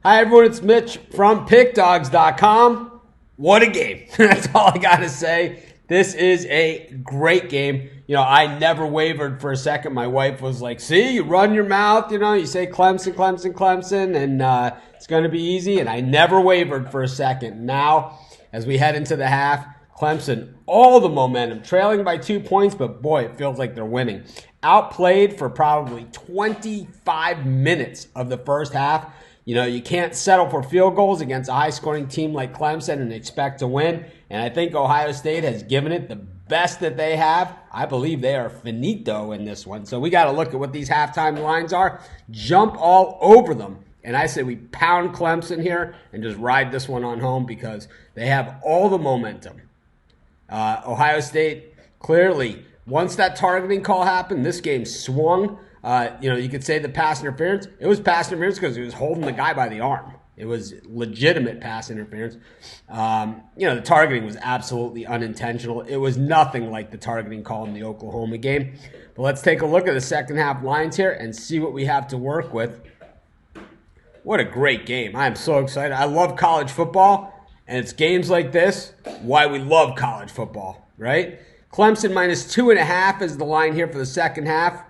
Hi, everyone. It's Mitch from PickDogs.com. What a game. That's all I got to say. This is a great game. You know, I never wavered for a second. My wife was like, see, you run your mouth, you say Clemson, Clemson, Clemson, and it's going to be easy. And I never wavered for a second. Now, as we head into the half, Clemson, all the momentum, trailing by 2 points, but boy, it feels like they're winning. Outplayed for probably 25 minutes of the first half. You can't settle for field goals against a high-scoring team like Clemson and expect to win. And I think Ohio State has given it the best that they have. I believe they are finito in this one. So we got to look at what these halftime lines are, jump all over them. And I say we pound Clemson here and just ride this one on home because they have all the momentum. Ohio State, clearly, once that targeting call happened, this game swung. You could say the pass interference. It was pass interference because he was holding the guy by the arm. It was legitimate pass interference. The targeting was absolutely unintentional. It was nothing like the targeting call in the Oklahoma game. But let's take a look at the second half lines here and see what we have to work with. What a great game. I am so excited. I love college football, and it's games like this why we love college football, right? Clemson -2.5 is the line here for the second half.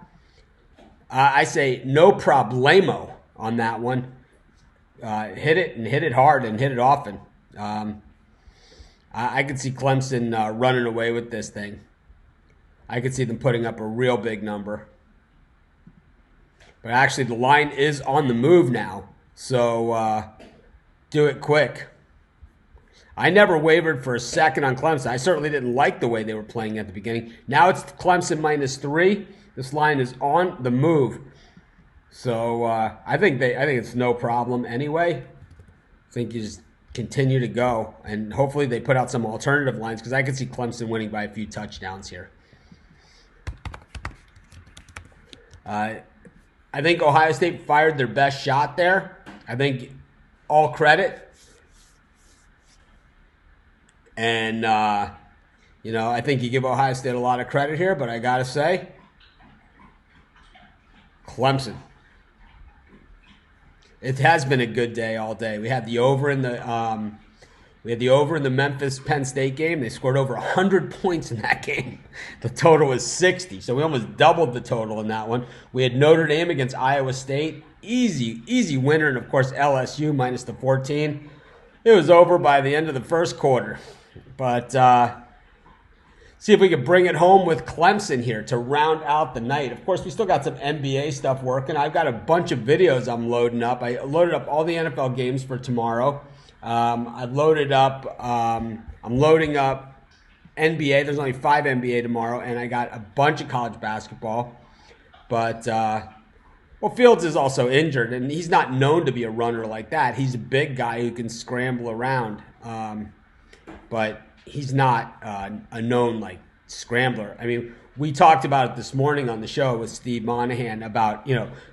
I say no problemo on that one. Hit it and hit it hard and hit it often. I could see Clemson running away with this thing. I could see them putting up a real big number. But actually, the line is on the move now, so do it quick. I never wavered for a second on Clemson. I certainly didn't like the way they were playing at the beginning. Now it's Clemson -3. This line is on the move. So I think it's no problem anyway. I think you just continue to go. And hopefully they put out some alternative lines because I could see Clemson winning by a few touchdowns here. I think Ohio State fired their best shot there. I think all credit. And, I think you give Ohio State a lot of credit here, but I got to say, Clemson. It has been a good day all day. We had the over in the Memphis Penn State game. They scored over 100 points in that game. The total was 60, so we almost doubled the total in that one. We had Notre Dame against Iowa State. Easy winner, and of course LSU minus the 14. It was over by the end of the first quarter. But see if we can bring it home with Clemson here to round out the night. Of course, we still got some NBA stuff working. I've got a bunch of videos I'm loading up. I loaded up all the NFL games for tomorrow. I'm loading up NBA. There's only 5 NBA tomorrow, and I got a bunch of college basketball. But, Fields is also injured, and he's not known to be a runner like that. He's a big guy who can scramble around. But he's not a known scrambler. I mean, we talked about it this morning on the show with Steve Monahan about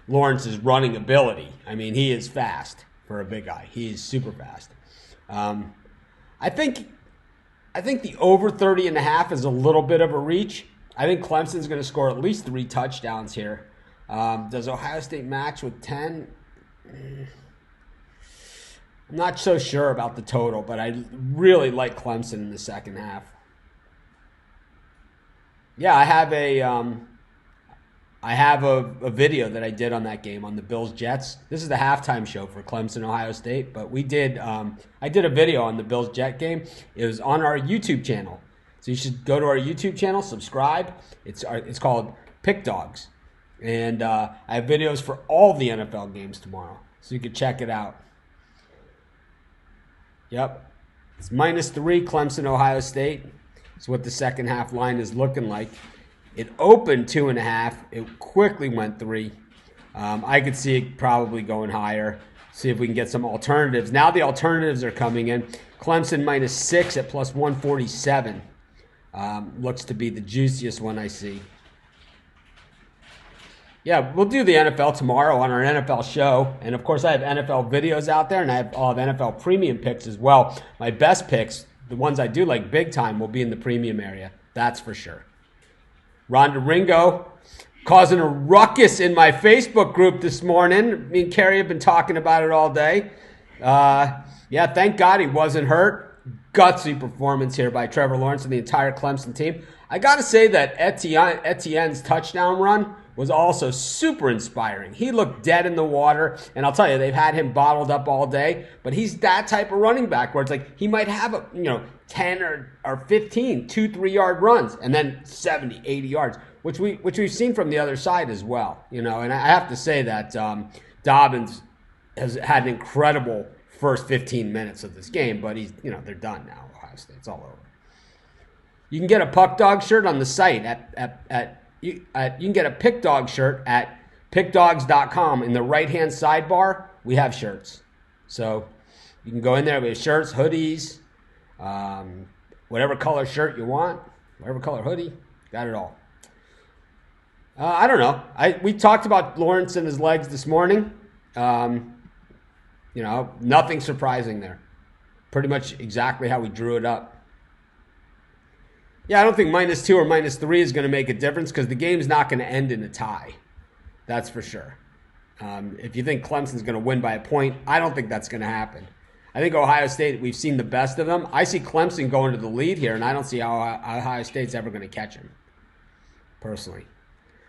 Lawrence's running ability. I mean, he is fast for a big guy. He is super fast. I think the over 30.5 is a little bit of a reach. I think Clemson's going to score at least 3 touchdowns here. Does Ohio State match with 10? I'm not so sure about the total, but I really like Clemson in the second half. Yeah, I have a video that I did on that game on the Bills-Jets. This is the halftime show for Clemson, Ohio State, but I did a video on the Bills-Jet game. It was on our YouTube channel. So you should go to our YouTube channel, subscribe. It's called Pick Dogs. And I have videos for all the NFL games tomorrow, so you can check it out. Yep. It's -3 Clemson, Ohio State. That's what the second half line is looking like. It opened 2.5. It quickly went 3. I could see it probably going higher. See if we can get some alternatives. Now the alternatives are coming in. Clemson -6 at +147. Looks to be the juiciest one I see. Yeah, we'll do the NFL tomorrow on our NFL show. And, of course, I have NFL videos out there, and I'll have NFL premium picks as well. My best picks, the ones I do like big time, will be in the premium area. That's for sure. Rhonda Ringo causing a ruckus in my Facebook group this morning. Me and Carrie have been talking about it all day. Yeah, thank God he wasn't hurt. Gutsy performance here by Trevor Lawrence and the entire Clemson team. I got to say that Etienne's touchdown run was also super inspiring. He looked dead in the water, and I'll tell you, they've had him bottled up all day, but he's that type of running back where it's like he might have 10 or 15, 2-3 yard runs, and then 70, 80 yards, which we've seen from the other side as well. And I have to say that Dobbins has had an incredible first 15 minutes of this game, but they're done now. Ohio State's all over. You can get a Puck Dog shirt on the site you can get a Pick Dog shirt at pickdogs.com. In the right-hand sidebar, we have shirts. So you can go in there. We have shirts, hoodies, whatever color shirt you want, whatever color hoodie, got it all. I don't know. We talked about Lawrence and his legs this morning. Nothing surprising there. Pretty much exactly how we drew it up. Yeah, I don't think -2 or -3 is going to make a difference because the game's not going to end in a tie. That's for sure. If you think Clemson's going to win by a point, I don't think that's going to happen. I think Ohio State, we've seen the best of them. I see Clemson going to the lead here, and I don't see how Ohio State's ever going to catch him, personally.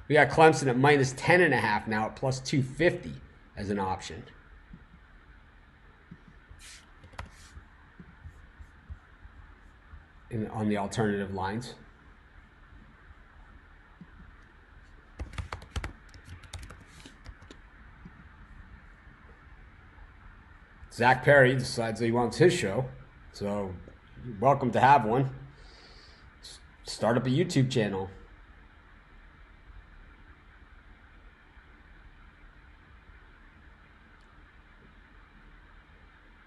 We got Clemson at -10.5 now at +250 as an option. On the alternative lines. Zach Perry decides he wants his show, so you're welcome to have one. Start up a YouTube channel.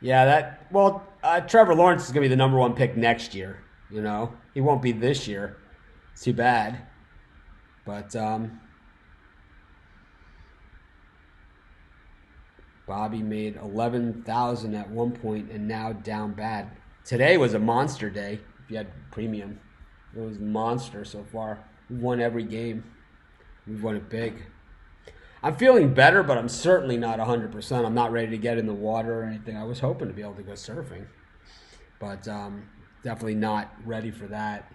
Yeah, Trevor Lawrence is going to be the number 1 pick next year. He won't be this year. It's too bad. But Bobby made $11,000 at one point and now down bad. Today was a monster day. If you had premium, it was monster so far. We've won every game. We've won it big. I'm feeling better, but I'm certainly not 100%. I'm not ready to get in the water or anything. I was hoping to be able to go surfing, but definitely not ready for that.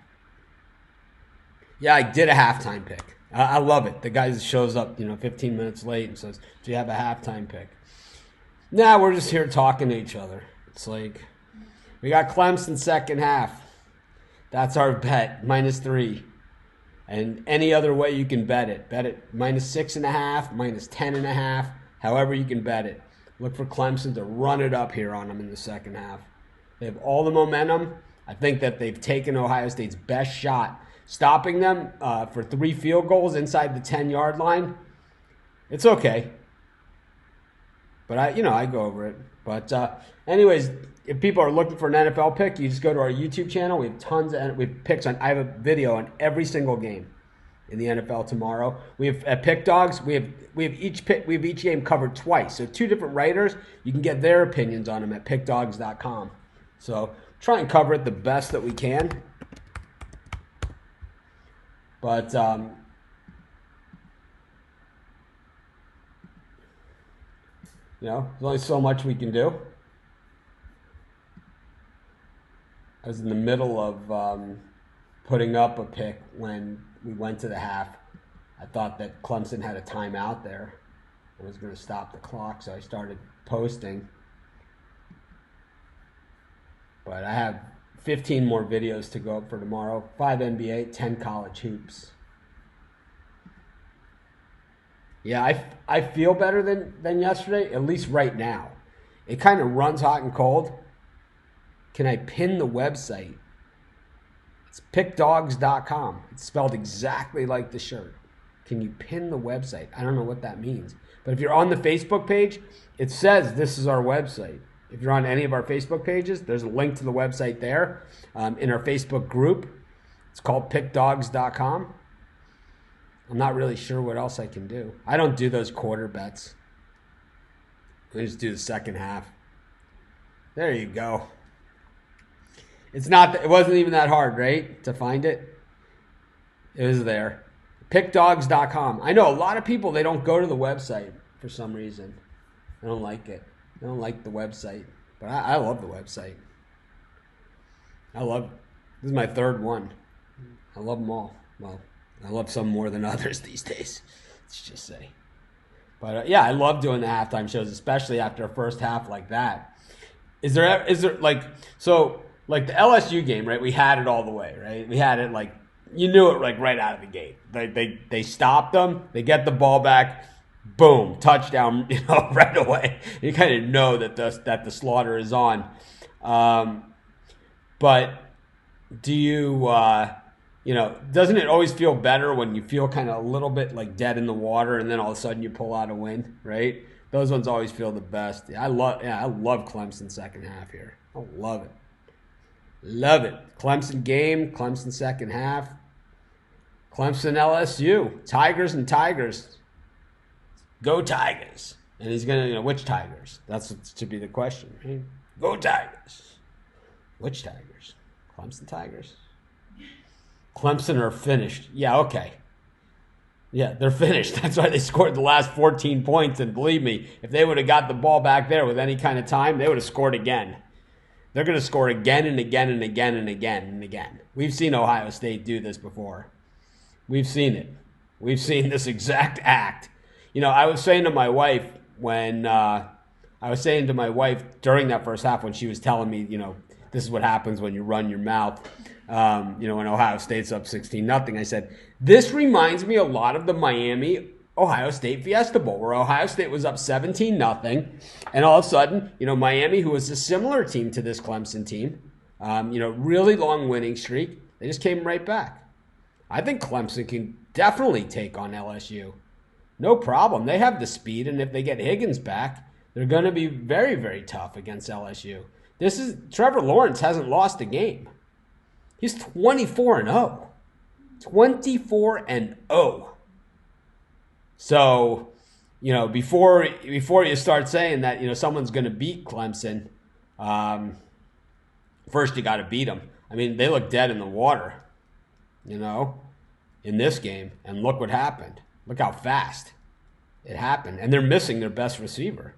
Yeah, I did a halftime pick. I love it. The guy that shows up, 15 minutes late and says, "Do you have a halftime pick?" Nah, we're just here talking to each other. It's like, we got Clemson second half. That's our bet, -3. And any other way you can bet it. Bet it -6.5, -10.5, however you can bet it. Look for Clemson to run it up here on them in the second half. They have all the momentum. I think that they've taken Ohio State's best shot. Stopping them for 3 field goals inside the 10-yard line, it's okay. But I go over it. But anyways, if people are looking for an NFL pick, you just go to our YouTube channel. We have picks on. I have a video on every single game in the NFL tomorrow. We have at Pick Dogs. We have each game covered twice. So 2 different writers. You can get their opinions on them at pickdogs.com. So try and cover it the best that we can. But there's only so much we can do. I was in the middle of putting up a pick when we went to the half. I thought that Clemson had a timeout there. I was going to stop the clock, so I started posting. But I have 15 more videos to go up for tomorrow. 5 NBA, 10 college hoops. Yeah, I feel better than yesterday, at least right now. It kind of runs hot and cold. Can I pin the website? It's pickdogs.com. It's spelled exactly like the shirt. Can you pin the website? I don't know what that means. But if you're on the Facebook page, it says this is our website. If you're on any of our Facebook pages, there's a link to the website there. In our Facebook group, it's called pickdogs.com. I'm not really sure what else I can do. I don't do those quarter bets. I just do the second half. There you go. It wasn't even that hard, right, to find it? It was there. Pickdogs.com. I know a lot of people, they don't go to the website for some reason. I don't like it. I don't like the website, but I love the website. This is my third one. I love them all. Well, I love some more than others these days. Let's just say. But yeah, I love doing the halftime shows, especially after a first half like that. Is there like the LSU game, right? We had it all the way, right? We had it like you knew it like right out of the gate. They stopped them. They get the ball back. Boom, touchdown, right away. You kind of know that the slaughter is on. But do you, doesn't it always feel better when you feel kind of a little bit like dead in the water and then all of a sudden you pull out a win, right? Those ones always feel the best. I love Clemson second half here. I love it. Love it. Clemson game, Clemson second half. Clemson LSU. Tigers and Tigers. Go Tigers. And he's going to, which Tigers? That's what should be the question, right? Go Tigers. Which Tigers? Clemson Tigers? Clemson are finished. Yeah, okay. Yeah, they're finished. That's why they scored the last 14 points. And believe me, if they would have got the ball back there with any kind of time, they would have scored again. They're going to score again and again and again and again and again. We've seen Ohio State do this before. We've seen it. We've seen this exact act. I was saying to my wife during that first half when she was telling me, this is what happens when you run your mouth, when Ohio State's up 16-0. I said, this reminds me a lot of the Miami Ohio State Fiesta Bowl, where Ohio State was up 17-0, and all of a sudden, Miami, who was a similar team to this Clemson team, really long winning streak, they just came right back. I think Clemson can definitely take on LSU. No problem. They have the speed, and if they get Higgins back, they're going to be very, very tough against LSU. Trevor Lawrence hasn't lost a game. He's 24-0. 24-0. So, before you start saying that, someone's going to beat Clemson, first you got to beat them. I mean, they look dead in the water, in this game, and look what happened. Look how fast it happened. And they're missing their best receiver.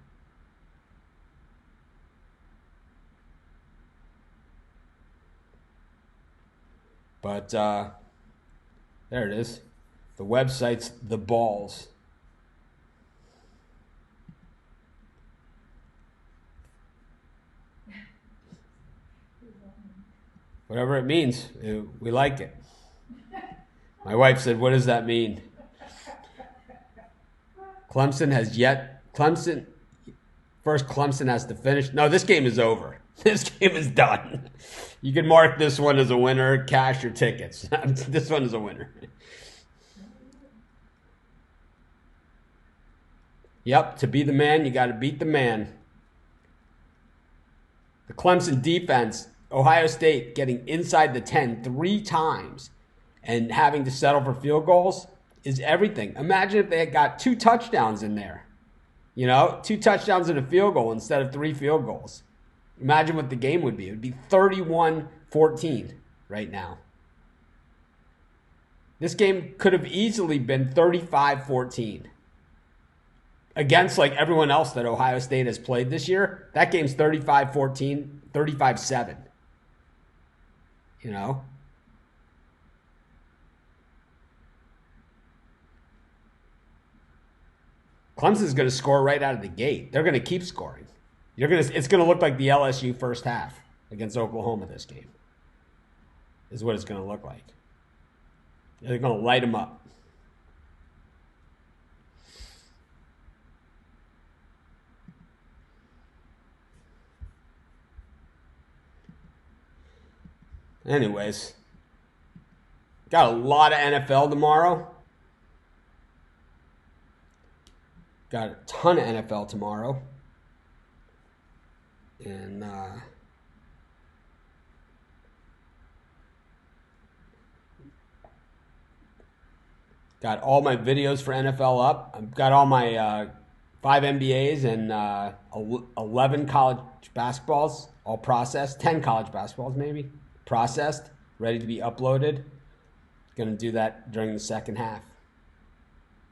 But there it is. The website's The Balls. Whatever it means, we like it. My wife said, what does that mean? Clemson has to finish. No, this game is over. This game is done. You can mark this one as a winner, cash your tickets. This one is a winner. Yep, to be the man, you got to beat the man. The Clemson defense, Ohio State getting inside the 10 3 times and having to settle for field goals is everything. Imagine if they had got 2 touchdowns in there. 2 touchdowns and a field goal instead of 3 field goals. Imagine what the game would be. It would be 31-14 right now. This game could have easily been 35-14. Against like everyone else that Ohio State has played this year, that game's 35-14, 35-7. Clemson's going to score right out of the gate. They're going to keep scoring. It's going to look like the LSU first half against Oklahoma this game. Is what it's going to look like. They're going to light them up. Anyways, got a lot of NFL tomorrow. Got a ton of NFL tomorrow. And got all my videos for NFL up. I've got all my 5 NBAs and 11 college basketballs all processed. 10 college basketballs maybe processed, ready to be uploaded. Going to do that during the second half.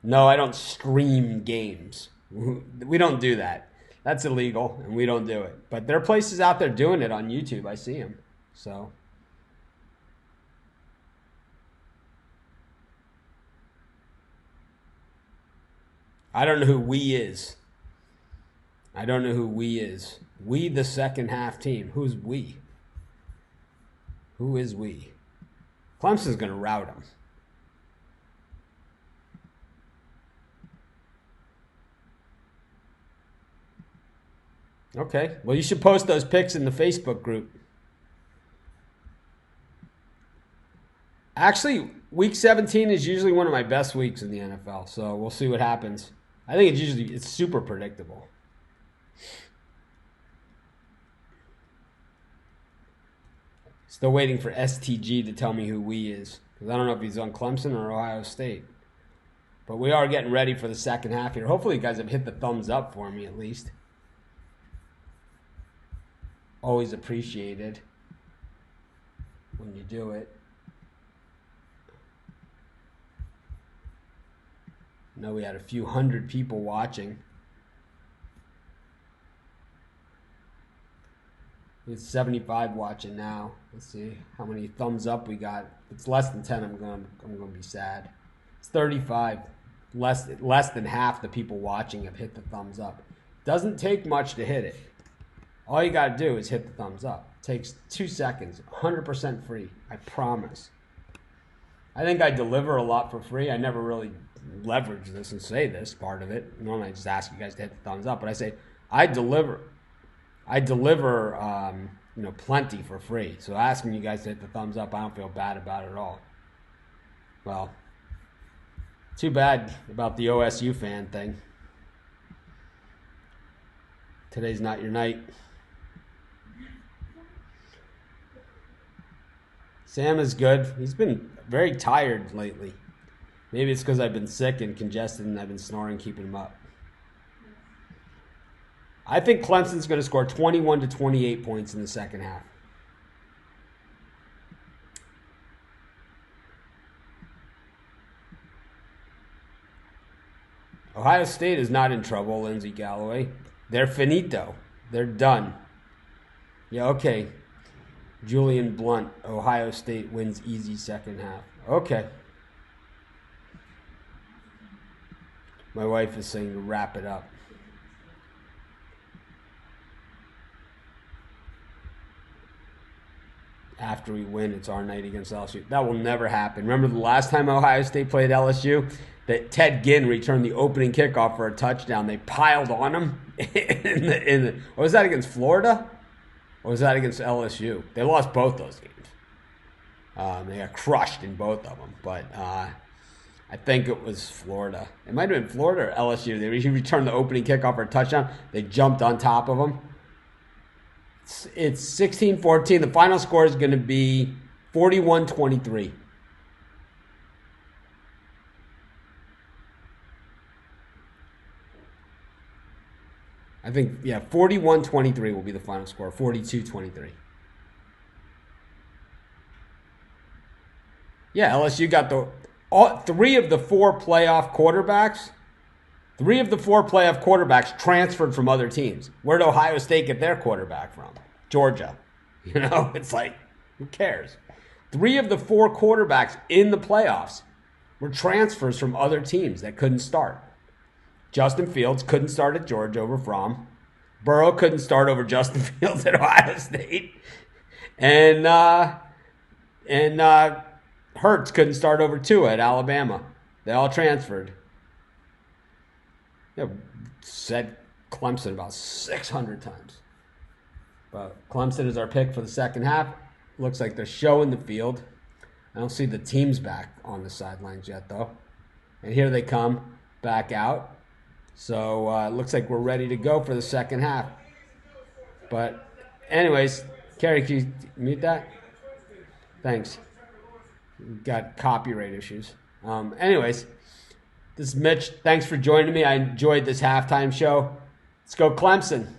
No, I don't stream games. We don't do that. That's illegal, and we don't do it. But there are places out there doing it on YouTube. I see them. So I don't know who we is. I don't know who we is. We, the second half team. Who's we? Who is we? Clemson's going to rout them. Okay. Well, you should post those pics in the Facebook group. Actually, week 17 is usually one of my best weeks in the NFL, so we'll see what happens. I think it's super predictable. Still waiting for STG to tell me who we is, because I don't know if he's on Clemson or Ohio State. But we are getting ready for the second half here. Hopefully you guys have hit the thumbs up for me at least. Always appreciated when you do it. I know we had a few hundred people watching. It's 75 watching now. Let's see how many thumbs up we got. If it's less than 10, I'm gonna be sad. It's 35. Less than half the people watching have hit the thumbs up. Doesn't take much to hit it. All you gotta do is hit the thumbs up. It takes 2 seconds. 100% free. I promise. I think I deliver a lot for free. I never really leverage this and say this part of it. Normally I just ask you guys to hit the thumbs up, but I say I deliver plenty for free. So asking you guys to hit the thumbs up, I don't feel bad about it at all. Well, too bad about the OSU fan thing. Today's not your night. Sam is good. He's been very tired lately. Maybe it's because I've been sick and congested and I've been snoring, keeping him up. I think Clemson's going to score 21 to 28 points in the second half. Ohio State is not in trouble, Lindsey Galloway. They're finito. They're done. Yeah, okay. Julian Blunt, Ohio State wins easy second half. Okay. My wife is saying to wrap it up. After we win, it's our night against LSU. That will never happen. Remember the last time Ohio State played LSU? That Ted Ginn returned the opening kickoff for a touchdown. They piled on him. What was that, against Florida? Or was that against LSU? They lost both those games. They got crushed in both of them. But I think it was Florida. It might have been Florida or LSU. He returned the opening kickoff for a touchdown. They jumped on top of him. It's 16-14. The final score is going to be 41-23. I think, 41-23 will be the final score. 42-23. Yeah, LSU got three of the four playoff quarterbacks transferred from other teams. Where did Ohio State get their quarterback from? Georgia. It's like, who cares? 3 of the 4 quarterbacks in the playoffs were transfers from other teams that couldn't start. Justin Fields couldn't start at Georgia over Fromm. Burrow couldn't start over Justin Fields at Ohio State. And Hurts couldn't start over Tua at Alabama. They all transferred. Said Clemson about 600 times. But Clemson is our pick for the second half. Looks like they're showing the field. I don't see the teams back on the sidelines yet, though. And here they come back out. So it looks like we're ready to go for the second half. But anyways, Carrie, can you mute that? Thanks. Got copyright issues. Anyways, this is Mitch. Thanks for joining me. I enjoyed this halftime show. Let's go Clemson.